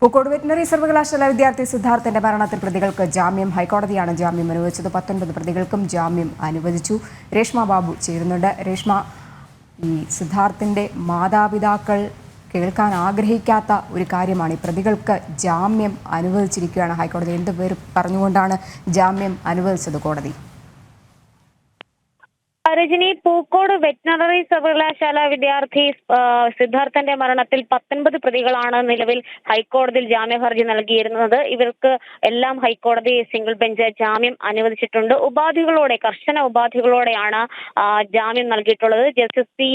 Pookode veterinary സർവകലാശാല വിദ്യാർത്ഥി സിദ്ധാർത്ഥന്റെ മരണത്തിൽ പ്രതികൾക്ക് ജാമ്യം. ഹൈക്കോടതിയാണ് ജാമ്യം അനുവദിച്ചത്. 19 പ്രതികൾക്കും ജാമ്യം അനുവദിച്ചു. രേഷ്മ ബാബു ചേരുന്നുണ്ട്. രേഷ്മ, ഈ സിദ്ധാർത്ഥന്റെ മാതാപിതാക്കൾ കേൾക്കാൻ ആഗ്രഹിക്കാത്ത ഒരു കാര്യമാണ്. ഈ പ്രതികൾക്ക് ജാമ്യം അനുവദിച്ചിരിക്കുകയാണ് ഹൈക്കോടതി. എന്ത് പേര് പറഞ്ഞുകൊണ്ടാണ് ജാമ്യം അനുവദിച്ചത് കോടതി? രജനി, പൂക്കോട് വെറ്റിനറി സർവകലാശാല വിദ്യാർത്ഥി സിദ്ധാർത്ഥന്റെ മരണത്തിൽ 19 പ്രതികളാണ് നിലവിൽ ഹൈക്കോടതിയിൽ ജാമ്യ ഹർജി നൽകിയിരുന്നത്. ഇവർക്ക് എല്ലാം ഹൈക്കോടതി സിംഗിൾ ബെഞ്ച് ജാമ്യം അനുവദിച്ചിട്ടുണ്ട്. കർശന ഉപാധികളോടെയാണ് ജാമ്യം നൽകിയിട്ടുള്ളത്. ജസ്റ്റിസ്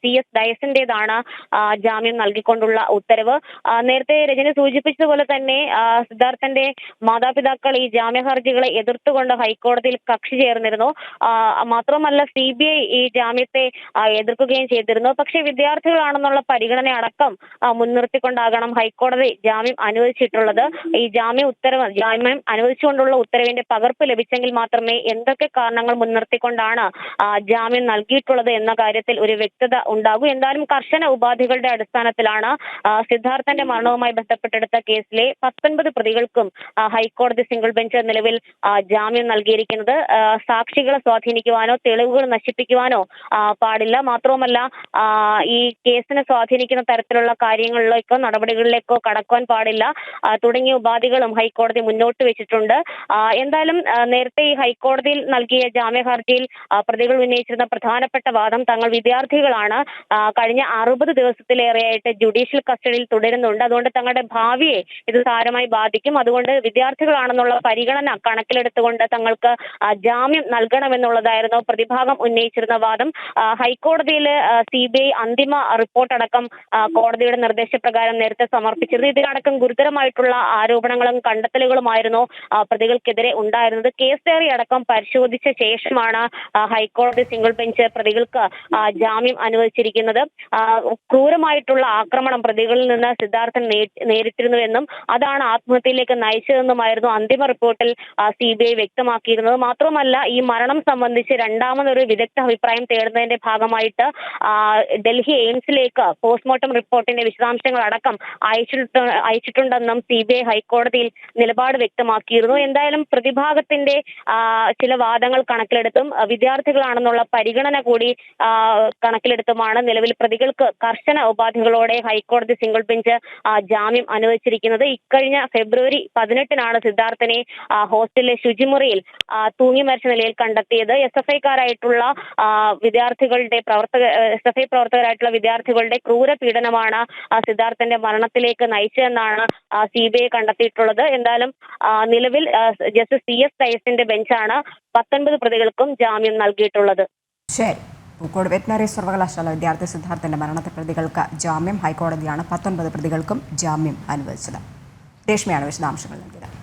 CS ഡയസിന്റേതാണ് ജാമ്യം നൽകിക്കൊണ്ടുള്ള ഉത്തരവ്. നേരത്തെ രജനി സൂചിപ്പിച്ചതുപോലെ തന്നെ സിദ്ധാർത്ഥന്റെ മാതാപിതാക്കൾ ഈ ജാമ്യ ഹർജികളെ എതിർത്തുകൊണ്ട് ഹൈക്കോടതിയിൽ കക്ഷി ചേർന്നിരുന്നു. മാത്രമല്ല CBI ഈ ജാമ്യത്തെ എതിർക്കുകയും ചെയ്തിരുന്നു. പക്ഷേ വിദ്യാർത്ഥികളാണെന്നുള്ള പരിഗണന അടക്കം മുൻനിർത്തിക്കൊണ്ടാകണം ഹൈക്കോടതി ജാമ്യം അനുവദിച്ചിട്ടുള്ളത്. ഈ ജാമ്യം അനുവദിച്ചുകൊണ്ടുള്ള ഉത്തരവിന്റെ പകർപ്പ് ലഭിച്ചെങ്കിൽ മാത്രമേ എന്തൊക്കെ കാരണങ്ങൾ മുൻനിർത്തിക്കൊണ്ടാണ് ജാമ്യം നൽകിയിട്ടുള്ളത് എന്ന കാര്യത്തിൽ ഒരു വ്യക്തത ഉണ്ടാകൂ. എന്തായാലും കർശന ഉപാധികളുടെ അടിസ്ഥാനത്തിലാണ് സിദ്ധാർത്ഥന്റെ മരണവുമായി ബന്ധപ്പെട്ടെടുത്ത കേസിലെ 19 പ്രതികൾക്കും ഹൈക്കോടതി സിംഗിൾ ബെഞ്ച് നിലവിൽ ജാമ്യം നൽകിയിരിക്കുന്നത്. സാക്ഷികളെ സ്വാധീനിക്കുവാനോ തെളിവുകൾ നശിപ്പിക്കുവാനോ പാടില്ല. മാത്രവുമല്ല ഈ കേസിനെ സ്വാധീനിക്കുന്ന തരത്തിലുള്ള കാര്യങ്ങളിലേക്കോ നടപടികളിലേക്കോ കടക്കുവാൻ പാടില്ല തുടങ്ങിയ ഉപാധികളും ഹൈക്കോടതി മുന്നോട്ട് വെച്ചിട്ടുണ്ട്. എന്തായാലും നേരത്തെ ഈ ഹൈക്കോടതിയിൽ നൽകിയ ജാമ്യ ഹർജിയിൽ പ്രതികൾ ഉന്നയിച്ചിരുന്ന പ്രധാനപ്പെട്ട വാദം തങ്ങൾ വിദ്യാർത്ഥികളാണ്, കഴിഞ്ഞ 60 ദിവസത്തിലേറെയായിട്ട് ജുഡീഷ്യൽ കസ്റ്റഡിയിൽ തുടരുന്നുണ്ട്, അതുകൊണ്ട് തങ്ങളുടെ ഭാവിയെ ഇത് സാരമായി ബാധിക്കും, അതുകൊണ്ട് വിദ്യാർത്ഥികളാണെന്നുള്ള പരിഗണന കണക്കിലെടുത്തുകൊണ്ട് തങ്ങൾക്ക് ജാമ്യം നൽകണമെന്നുള്ളതായിരുന്നു പ്രതിഭാഗം ഉന്നയിച്ചിരുന്ന വാദം. ഹൈക്കോടതിയിൽ CBI അന്തിമ റിപ്പോർട്ട് അടക്കം കോടതിയുടെ നിർദ്ദേശപ്രകാരം നേരത്തെ സമർപ്പിച്ചിരുന്നു. ഇതിനടക്കം ഗുരുതരമായിട്ടുള്ള ആരോപണങ്ങളും കണ്ടെത്തലുകളുമായിരുന്നു പ്രതികൾക്കെതിരെ ഉണ്ടായിരുന്നത്. കേസ് ഡയറി അടക്കം പരിശോധിച്ച ശേഷമാണ് ഹൈക്കോടതി സിംഗിൾ ബെഞ്ച് പ്രതികൾക്ക് ജാമ്യം അനുവദിച്ചിരിക്കുന്നത്. ക്രൂരമായിട്ടുള്ള ആക്രമണം പ്രതികളിൽ നിന്ന് സിദ്ധാർത്ഥൻ നേരിട്ടിരുന്നുവെന്നും അതാണ് ആത്മഹത്യയിലേക്ക് നയിച്ചതെന്നുമായിരുന്നു അന്തിമ റിപ്പോർട്ടിൽ CBI വ്യക്തമാക്കിയിരുന്നത്. മാത്രമല്ല ഈ മരണം സംബന്ധിച്ച് രണ്ടാമതൊരു വിദഗ്ധ അഭിപ്രായം തേടുന്നതിന്റെ ഭാഗമായിട്ട് ഡൽഹി എയിംസിലേക്ക് പോസ്റ്റ്മോർട്ടം റിപ്പോർട്ടിന്റെ വിശദാംശങ്ങൾ അടക്കം അയച്ചിട്ടുണ്ടെന്നും CBI ഹൈക്കോടതിയിൽ നിലപാട് വ്യക്തമാക്കിയിരുന്നു. എന്തായാലും പ്രതിഭാഗത്തിന്റെ ചില വാദങ്ങൾ കണക്കിലെടുത്തും വിദ്യാർത്ഥികളാണെന്നുള്ള പരിഗണന കൂടി കണക്കിലെടുത്തുമാണ് നിലവിൽ പ്രതികൾക്ക് കർശന ഉപാധികളോടെ ഹൈക്കോടതി സിംഗിൾ ബെഞ്ച് ജാമ്യം അനുവദിച്ചിരിക്കുന്നത്. ഇക്കഴിഞ്ഞ February 18-നാണ് സിദ്ധാർത്ഥനെ ഹോസ്റ്റലിലെ ശുചിമുറിയിൽ തൂങ്ങി മരിച്ച നിലയിൽ കണ്ടെത്തിയത്. SFI-ക്കാരായിട്ടുള്ള പ്രവർത്തകരായിട്ടുള്ള വിദ്യാർത്ഥികളുടെ ക്രൂര പീഡനമാണ് സിദ്ധാർത്ഥന്റെ മരണത്തിലേക്ക് നയിച്ചതെന്നാണ് CBI കണ്ടെത്തിയിട്ടുള്ളത്. എന്തായാലും നിലവിൽ ജസ്റ്റിസ് CS ഡയസിന്റെ ബെഞ്ചാണ് 19 പ്രതികൾക്കും ജാമ്യം നൽകിയിട്ടുള്ളത്. ശരി, പൂക്കോട് വെറ്റിനറി സർവകലാശാല വിദ്യാർത്ഥി സിദ്ധാർത്ഥന്റെ മരണത്തിൽ പ്രതികൾക്ക് ജാമ്യം. ഹൈക്കോടതിയാണ് 19 പ്രതികൾക്കും ജാമ്യം അനുവദിച്ചത്. രേഷ്മയാണ് വിശദാംശങ്ങൾ നൽകിയത്.